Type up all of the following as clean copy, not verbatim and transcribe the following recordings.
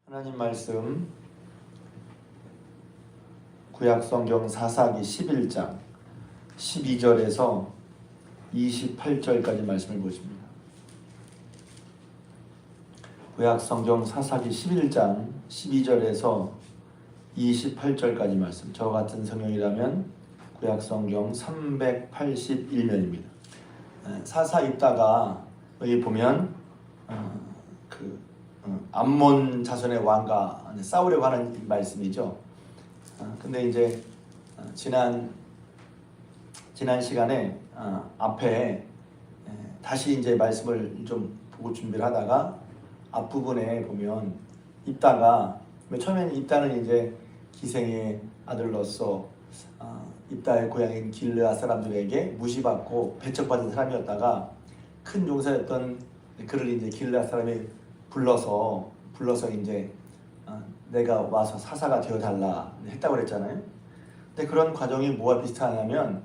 하나님 말씀 구약성경 사사기 11장 12절에서 28절까지 말씀을 보십니다. 구약성경 사사기 11장 12절에서 28절까지 말씀. 저 같은 성경이라면 구약성경 381면입니다. 사사 있다가 여기 보면 암몬 자손의 왕과 싸우려고 하는 말씀이죠. 근데 이제 지난 시간에 앞에 다시 이제 말씀을 좀 보고 준비를 하다가 앞부분에 보면 입다가 처음에는 입다는 이제 기생의 아들로서 입다의 고향인 길르앗 사람들에게 무시받고 배척받은 사람이었다가 큰 용사였던 그를 이제 길르앗 사람이 불러서 이제 내가 와서 사사가 되어달라 했다고 그랬잖아요. 근데 그런 과정이 뭐와 비슷하냐면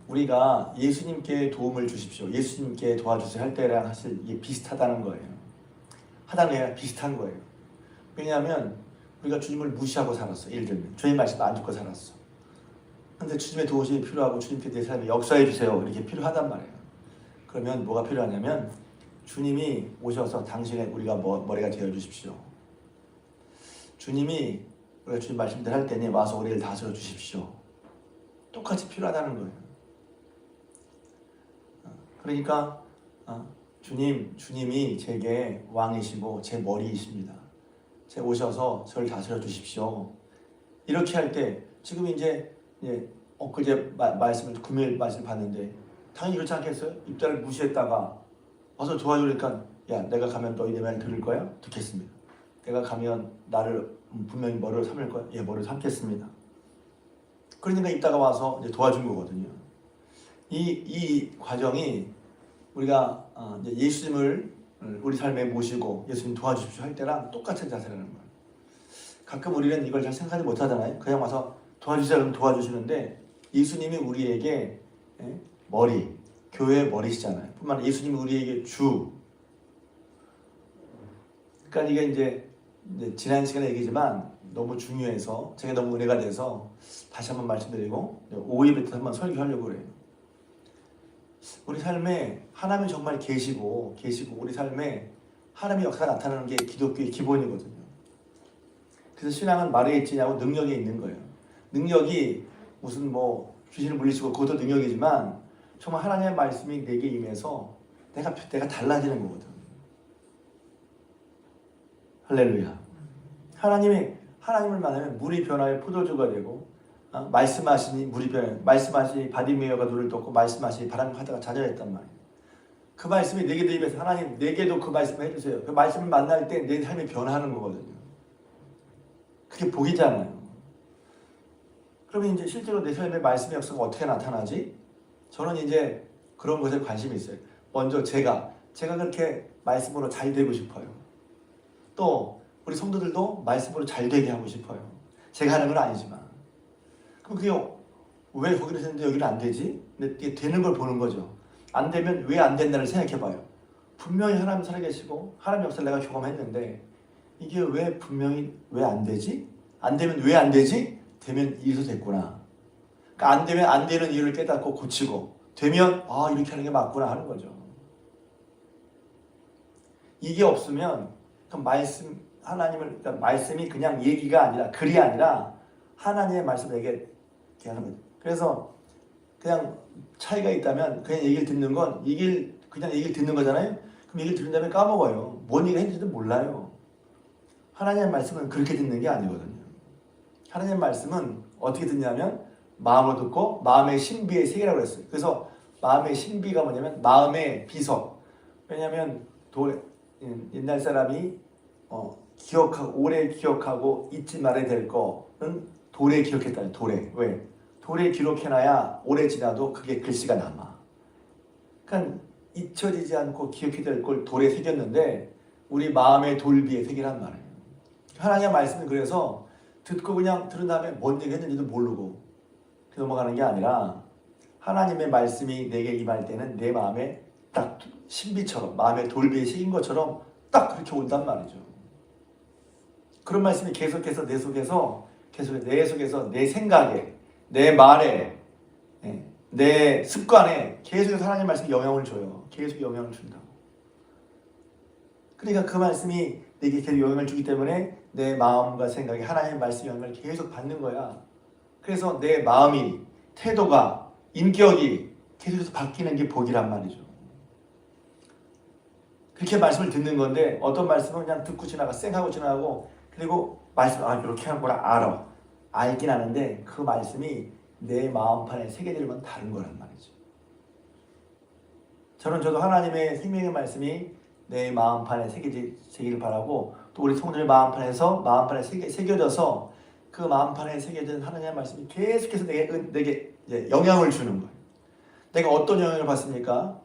우리가 예수님께 도움을 주십시오, 예수님께 도와주세요 할 때랑 사실 이게 비슷하다는 거예요. 하다는 게 비슷한 거예요. 왜냐하면 우리가 주님을 무시하고 살았어. 예를 들면 주님 말씀 안 듣고 살았어. 근데 주님의 도우심이 필요하고 주님께 내 삶에 역사해 주세요 이렇게 필요하단 말이에요. 그러면 뭐가 필요하냐면 주님이 오셔서 당신의 우리가 머리가 되어 주십시오. 주님이 우리가 주님 말씀대로 할 때니 와서 우리를 다스려 주십시오. 똑같이 필요하다는 거예요. 그러니까 주님이 제게 왕이시고 제 머리이십니다. 제 오셔서 저를 다스려 주십시오. 이렇게 할 때 지금 이제 엊그제 금요일 말씀 봤는데 당연히 그렇지 않겠어요? 입다를 무시했다가 와서 도와주니까 야 내가 가면 너희 내 말 들을 거야? 듣겠습니다. 내가 가면 나를 분명히 머리를 삼을 거야? 예, 머리를 삼겠습니다. 그러니까 이따가 와서 이제 도와준 거거든요. 이 과정이 우리가 이제 예수님을 우리 삶에 모시고 예수님 도와주십시오 할 때랑 똑같은 자세라는 거예요. 가끔 우리는 이걸 잘 생각하지 못하잖아요. 그냥 와서 도와주세요 그러면 도와주시는데 예수님이 우리에게 머리, 교회의 머리시잖아요. 뿐만 아니라 예수님이 우리에게 주. 그러니까 이게 이제 지난 시간에 얘기지만 너무 중요해서 제가 너무 은혜가 돼서 다시 한번 말씀드리고 5일부터 한번 설교하려고 그래요. 우리 삶에 하나님이 정말 계시고 우리 삶에 하나님의 역사가 나타나는 게 기독교의 기본이거든요. 그래서 신앙은 말에 있지 않고 능력에 있는 거예요. 능력이 무슨 귀신을 물리치고 그것도 능력이지만 정말 하나님의 말씀이 내게 임해서 내가 달라지는 거거든. 할렐루야. 하나님을 만나면 물이 변하여 포도주가 되고 말씀하시니 물이 변해 말씀하시니 바디메어가 눈을 떴고 말씀하시니 바람이 하다가 자자했단 말이에요. 그 말씀이 내게도 임해서 하나님 내게도 그 말씀을 해주세요. 그 말씀을 만날 때 내 삶이 변하는 거거든요. 그게 복이잖아요. 그러면 이제 실제로 내 삶의 말씀의 역사가 어떻게 나타나지? 저는 이제 그런 것에 관심이 있어요. 먼저 제가 그렇게 말씀으로 잘 되고 싶어요. 또 우리 성도들도 말씀으로 잘 되게 하고 싶어요. 제가 하는 건 아니지만. 그럼 그게 왜 거기를 했는데 여기는 안 되지? 근데 이게 되는 걸 보는 거죠. 안 되면 왜 안 된다를 생각해 봐요. 분명히 하나님 살아계시고 하나님 역사를 내가 경험했는데 이게 왜 안 되지? 안 되면 왜 안 되지? 되면 이래서 됐구나. 그러니까 안 되면 안 되는 이유를 깨닫고 고치고 되면 이렇게 하는 게 맞구나 하는 거죠. 이게 없으면 그 그러니까 말씀이 그냥 얘기가 아니라 글이 아니라 하나님의 말씀에게 하는 거죠. 그래서 그냥 차이가 있다면 그냥 얘기를 듣는 건 그냥 얘기를 듣는 거잖아요. 그럼 얘기를 들은 다음에 까먹어요. 뭔 얘기를 했는지도 몰라요. 하나님의 말씀은 그렇게 듣는 게 아니거든요. 하나님의 말씀은 어떻게 듣냐면 마음으로 듣고 마음의 신비의 세계라고 했어요. 그래서 마음의 신비가 뭐냐면 마음의 비석. 왜냐하면 옛날 사람이 오래 기억하고 잊지 말아야 될 거는 돌에 기록했다. 돌에. 왜? 돌에 기록해놔야 오래 지나도 그게 글씨가 남아. 그러니까 잊혀지지 않고 기억해야 될 걸 돌에 새겼는데 우리 마음의 돌비에 새기란 말이에요. 하나님의 말씀은 그래서 듣고 그냥 들은 다음에 뭔 얘기 했는지도 모르고 넘어가는 게 아니라 하나님의 말씀이 내게 임할 때는 내 마음에 딱 신비처럼 마음의 돌비에 새긴 것처럼 딱 그렇게 온단 말이죠. 그런 말씀이 계속해서 내 속에서 내 생각에, 내 말에, 내 습관에 계속해서 하나님 말씀이 영향을 줘요. 계속 영향을 준다고. 그러니까 그 말씀이 내게 계속 영향을 주기 때문에 내 마음과 생각이 하나님 말씀 영향을 계속 받는 거야. 그래서 내 마음이, 태도가, 인격이 계속해서 바뀌는 게 복이란 말이죠. 그렇게 말씀을 듣는 건데 어떤 말씀은 그냥 듣고 지나가 쌩하고 지나가고 그리고 말씀 이렇게 하는 거라 알아. 알긴 아는데 그 말씀이 내 마음판에 새겨지면 다른 거란 말이죠. 저도 하나님의 생명의 말씀이 내 마음판에 새기길 바라고 또 우리 성도의 마음판에 새겨져서 그 마음판에 새겨진 하나님의 말씀이 계속해서 내게 영향을 주는 거예요. 내가 어떤 영향을 받습니까?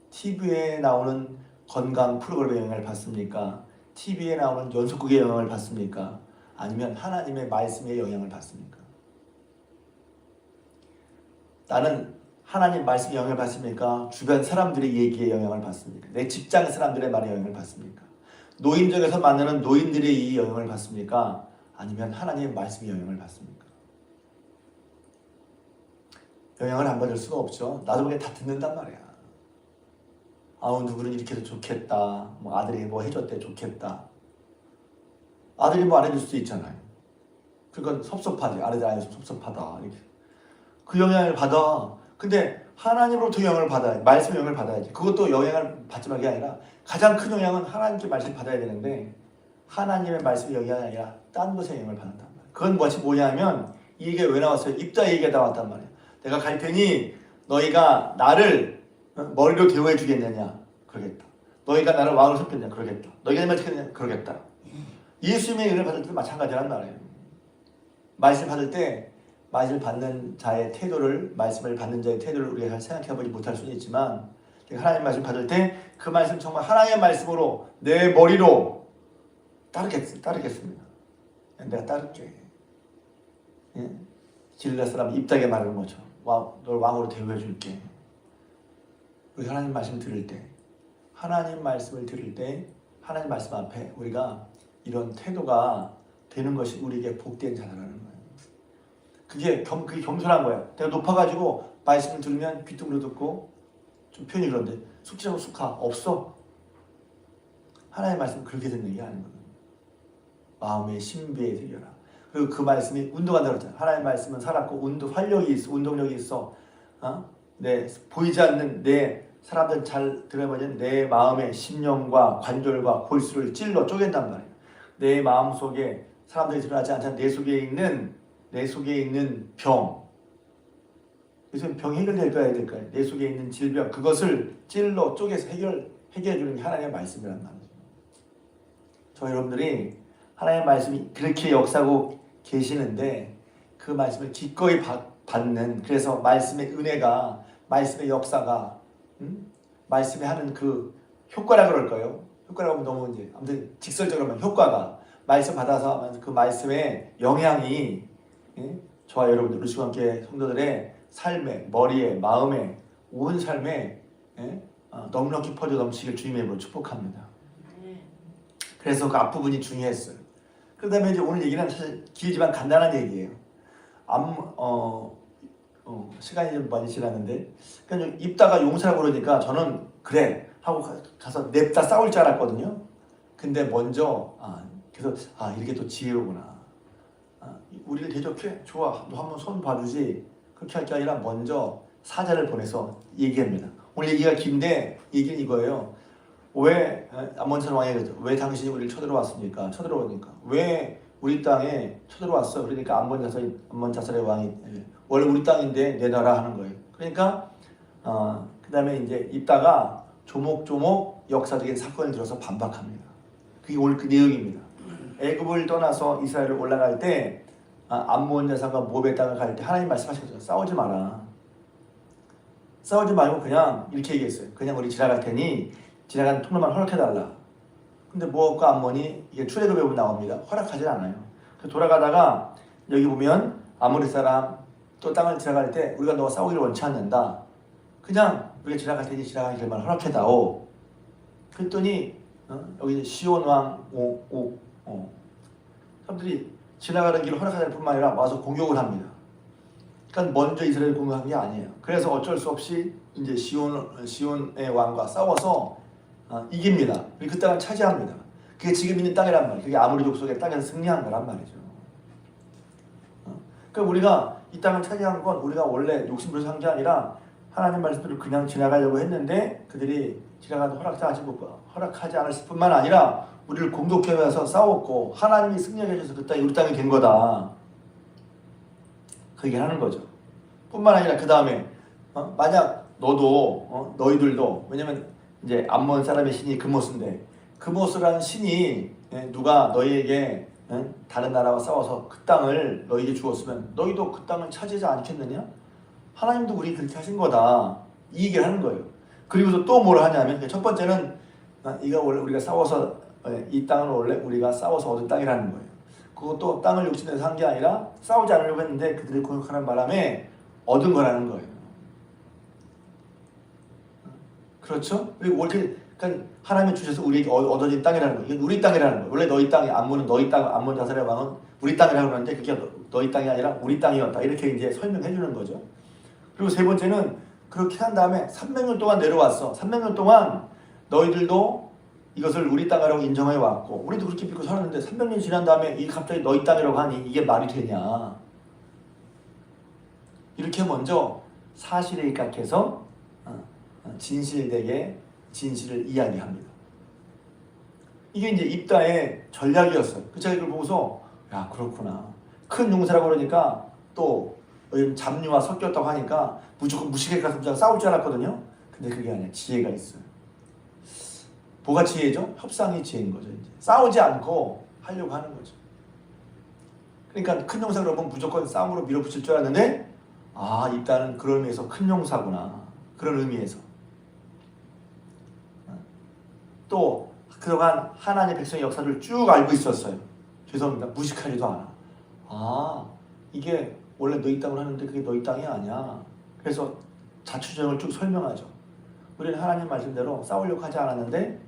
TV에 나오는 건강 프로그램의 영향을 받습니까? TV에 나오는 연속극의 영향을 받습니까? 아니면 하나님의 말씀의 영향을 받습니까? 나는 하나님 말씀의 영향을 받습니까? 주변 사람들의 얘기에 영향을 받습니까? 내 직장 사람들의 말에 영향을 받습니까? 노인정에서 만나는 노인들의 이 영향을 받습니까? 아니면 하나님의 말씀의 영향을 받습니까? 영향을 안 받을 수가 없죠. 나도 모르게 다 듣는단 말이야. 누구는 이렇게 해서 좋겠다. 아들이 뭐 해줬대 좋겠다. 아들이 뭐 안 해줄 수도 있잖아요. 그건 섭섭하지. 아들이 안 해서 섭섭하다. 이렇게. 그 영향을 받아. 근데 하나님으로부터 영향을 받아야 말씀의 영향을 받아야지. 그것도 영향을 받지 말게 아니라 가장 큰 영향은 하나님께 말씀을 받아야 되는데 하나님의 말씀의 영향이 아니라 딴 것에 영향을 받는단 말이야. 그건 뭐냐면 이 얘기가 왜 나왔어요? 입다 얘기가 나왔단 말이야. 내가 갈 테니 너희가 나를 머리로 대우해 주겠느냐? 그러겠다. 너희가 나를 왕으로 섬겼느냐? 그러겠다. 너희가 내 말을 지켰느냐? 그러겠다. 예수님의 은혜를 받을 때도 마찬가지란 말이에요. 말씀 받을 때 말씀을 받는 자의 태도를 우리가 잘 생각해보지 못할 수는 있지만 하나님 말씀 받을 때 그 말씀 정말 하나님의 말씀으로 내 머리로 따르겠습니다. 내가 따를게. 진리의 사람 입다게 말하는 거죠. 널 왕으로 대우해 줄게. 우리 하나님 말씀 들을 때 하나님 말씀을 들을 때 하나님 말씀 앞에 우리가 이런 태도가 되는 것이 우리에게 복된 자라는 거예요. 그게 겸손한 거야. 내가 높아가지고 말씀을 들으면 귀뚱으로 듣고 좀 표현이 그런데 숙지하고 숙하 없어. 하나님의 말씀은 그렇게 듣는 게 아니거든. 마음의 신비에 새겨라. 그리고 그 말씀이 운동한다고 그랬잖아. 하나님의 말씀은 살았고 활력이 있어. 운동력이 있어. 보이지 않는 내 사람들 잘 들어보면 내 마음의 심령과 관절과 골수를 찔러 쪼갠단 말이야. 내 마음 속에 사람들이 드러나지 않잖아. 내 속에 있는 병. 그래서 병이 해결될까야 될까요? 내 속에 있는 질병. 그것을 찔러 쪼개서 해결해 주는 게 하나님의 말씀이란 말이죠. 저 여러분들이 하나님의 말씀이 그렇게 역사하고 계시는데 그 말씀을 기꺼이 받는 그래서 말씀의 은혜가 말씀의 역사가 말씀이 하는 그 효과라 그럴까요? 효과라고 하면 너무 이제 아무튼 직설적으로 하면 효과가 말씀 받아서 그 말씀의 영향이 저와 여러분들 루시와 함께 성도들의 삶에 머리에 마음에 온 삶에 넉넉히 퍼져 넘치길 주님의 이름으로 축복합니다. 그래서 그 앞부분이 중요했어요. 그 다음에 이제 오늘 얘기는 사실 길지만 간단한 얘기예요. 시간이 좀 많이 지났는데 그러니까 입다가 용서라고 그러니까 저는 그래 하고 가서 냅다 싸울 줄 알았거든요. 근데 먼저 그래서 이렇게 또 지혜로구나. 우리를 대접해? 좋아. 너 한번 손 봐주지. 그렇게 할 게 아니라 먼저 사자를 보내서 얘기합니다. 오늘 얘기가 긴데 얘기는 이거예요. 왜 암몬 왕이 그랬죠. 왜 당신이 우리를 쳐들어왔습니까? 쳐들어오니까. 왜 우리 땅에 쳐들어왔어? 그러니까 암몬 자살의 왕이 원래 우리 땅인데 내놔라 하는 거예요. 그러니까 그 다음에 이제 입다가 조목조목 역사적인 사건을 들어서 반박합니다. 그게 오늘 그 내용입니다. 애굽을 떠나서 이스라엘을 올라갈 때 암몬 자산과 모압의 땅을 갈 때 하나님 말씀하셨죠. 싸우지 마라. 싸우지 말고 그냥 이렇게 얘기했어요. 그냥 우리 지나갈 테니 지나가는 통로만 허락해달라. 근데 모압과 암몬이 이게 출애굽에 보면 나옵니다. 허락하지 않아요. 그래서 돌아가다가 여기 보면 아모리 사람 또 땅을 지나갈 때 우리가 너와 싸우기를 원치 않는다. 그냥 우리가 지나갈 테니 지나가는 길만 허락해다오. 그랬더니 여기 시온 왕 사람들이 지나가는 길을 허락하지 않을 뿐만 아니라 와서 공격을 합니다. 그러니까 먼저 이스라엘 공격한 게 아니에요. 그래서 어쩔 수 없이 이제 시온의 왕과 싸워서 이깁니다. 그 땅을 차지합니다. 그게 지금 있는 땅이란 말이에요. 그게 아모리 족속의 땅에서 승리한 거란 말이죠. 그러니까 우리가 이 땅을 차지한 건 우리가 원래 욕심부려서 한 게 아니라 하나님 말씀대로 그냥 지나가려고 했는데 그들이 지나가도 허락하지 않았을 뿐만 아니라 우리를 공격해와서 싸웠고 하나님이 승리하게 해줘서 그 땅이 우리 땅이 된 거다. 그 얘기를 하는 거죠. 뿐만 아니라 그 다음에 만약 너도 너희들도 왜냐면 이제 암몬 사람의 신이 그모스인데 그모스라는 신이 누가 너희에게 다른 나라와 싸워서 그 땅을 너희에게 주었으면 너희도 그 땅을 차지하지 않겠느냐? 하나님도 우리 그렇게 하신 거다. 이 얘기를 하는 거예요. 그리고서 또 뭘 하냐면 첫 번째는 이거 원래 우리가 싸워서 이 땅은 원래 우리가 싸워서 얻은 땅이라는 거예요. 그것도 땅을 욕심내서 한 게 아니라 싸우지 않으려고 했는데 그들이 공격하는 바람에 얻은 거라는 거예요. 그렇죠? 그리고 그러니까 하나님이 주셔서 우리에게 얻어진 땅이라는 거예요. 이건 우리 땅이라는 거예요. 원래 너희 땅이 암몬은 너희 땅, 암몬 자살의 왕은 우리 땅이라고 그러는데 그게 너희 땅이 아니라 우리 땅이었다. 이렇게 이제 설명해 주는 거죠. 그리고 세 번째는 그렇게 한 다음에 300년 동안 내려왔어. 300년 동안 너희들도 이것을 우리 땅이라고 인정해 왔고 우리도 그렇게 믿고 살았는데 300년 지난 다음에 이게 갑자기 너희 땅이라고 하니 이게 말이 되냐. 이렇게 먼저 사실에 입각해서 진실되게 진실을 이야기합니다. 이게 이제 입다의 전략이었어요. 제가 이걸 보고서 야 그렇구나. 큰 용사라고 그러니까 또 잡류와 섞였다고 하니까 무조건 무식에 가서 싸울 줄 알았거든요. 근데 그게 아니라 지혜가 있어요. 뭐가 지혜죠? 협상이 지혜인 거죠. 이제 싸우지 않고 하려고 하는 거죠. 그러니까 큰 용사 그러면 무조건 싸움으로 밀어붙일 줄 알았는데 입다는 그런 의미에서 큰 용사구나. 그런 의미에서 또 그동안 하나님의 백성의 역사를 쭉 알고 있었어요. 죄송합니다. 무식하지도 않아. 이게 원래 너희 땅을 하는데 그게 너희 땅이 아니야. 그래서 자초지종을 쭉 설명하죠. 우리는 하나님 말씀대로 싸우려고 하지 않았는데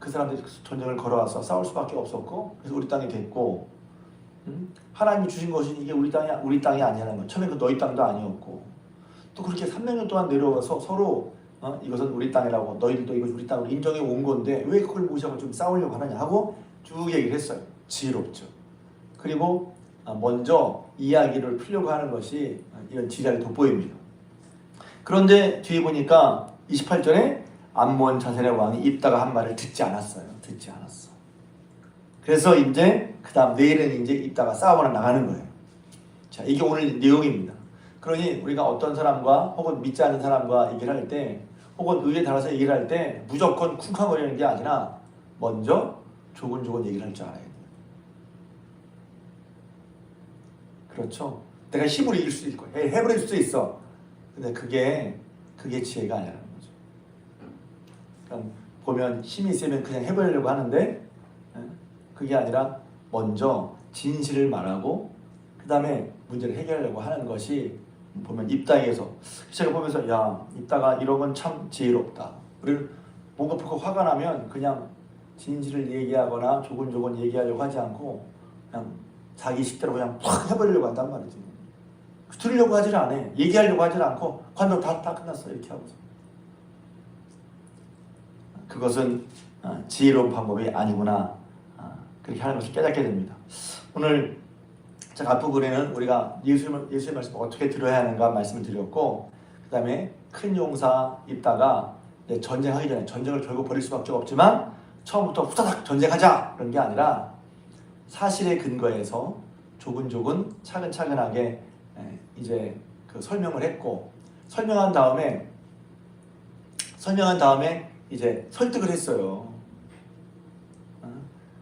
그 사람들이 전쟁을 걸어와서 싸울 수밖에 없었고 그래서 우리 땅이 됐고 하나님이 주신 것이 이게 우리 땅이 아니라는 거. 처음에 그 너희 땅도 아니었고 또 그렇게 300년 동안 내려와서 서로 이것은 우리 땅이라고 너희들도 이것이 우리 땅으로 인정해 온 건데 왜 그걸 무시하고 좀 싸우려고 하느냐 하고 쭉 얘기를 했어요. 지혜롭죠. 그리고 먼저 이야기를 풀려고 하는 것이 이런 지략이 돋보입니다. 그런데 뒤에 보니까 28절에 암몬 자셀의 왕이 입다가 한 말을 듣지 않았어요. 듣지 않았어. 그래서 이제 그 다음 내일은 이제 입다가 싸우러 나가는 거예요. 자, 이게 오늘 내용입니다. 그러니 우리가 어떤 사람과 혹은 믿지 않는 사람과 얘기를 할 때 혹은 의에 따라서 얘기를 할 때 무조건 쿵쾅거리는 게 아니라 먼저 조곤조곤 얘기를 할 줄 알아야 돼요. 그렇죠? 내가 힘으로 이길 수도 있고 해버릴 수도 있어. 근데 그게 지혜가 아니라는 거죠. 그러니까 보면 힘이 세면 그냥 해버리려고 하는데 그게 아니라 먼저 진실을 말하고 그 다음에 문제를 해결하려고 하는 것이 보면 입다에서 제가 보면서 야 입다가 이런 건 참 지혜롭다. 우리를 뭔가 보고 화가 나면 그냥 진실을 얘기하거나 조곤조곤 얘기하려고 하지 않고 그냥 자기 식대로 그냥 확 해버리려고 한단 말이지. 들으려고 하질 않아. 얘기하려고 하질 않고 관도 다 끝났어 이렇게 하고서. 그것은 지혜로운 방법이 아니구나. 그렇게 하는 것을 깨닫게 됩니다. 오늘 제가 앞부분에는 우리가 예수의 말씀을 어떻게 들어야 하는가 말씀을 드렸고 그 다음에 큰 용사 입다가 전쟁하기 전에 전쟁을 결국 벌일 수밖에 없지만 처음부터 후다닥 전쟁하자 그런 게 아니라 사실에 근거해서 조근조근 차근차근하게 이제 그 설명을 했고 설명한 다음에 이제 설득을 했어요.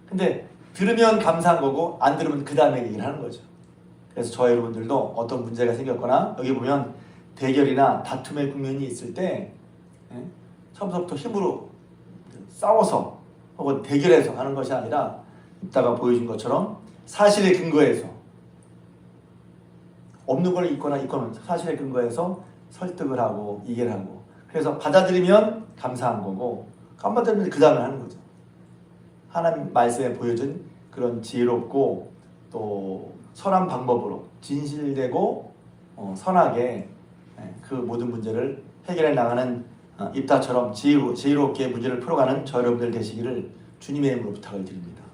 근데 들으면 감사한 거고 안 들으면 그 다음에 얘기를 하는 거죠. 그래서 저와 여러분들도 어떤 문제가 생겼거나 여기 보면 대결이나 다툼의 국면이 있을 때 처음부터 힘으로 싸워서 혹은 대결해서 하는 것이 아니라 이따가 보여준 것처럼 사실에 근거해서 없는 걸 있거나 사실에 근거해서 설득을 하고 이해를 하고 그래서 받아들이면 감사한 거고 안 받아들이면 그 다음에 하는 거죠. 하나님 말씀에 보여준 그런 지혜롭고 또 선한 방법으로 진실되고 선하게 그 모든 문제를 해결해 나가는 입다처럼 지혜롭게 문제를 풀어가는 저 여러분들 되시기를 주님의 이름으로 부탁을 드립니다.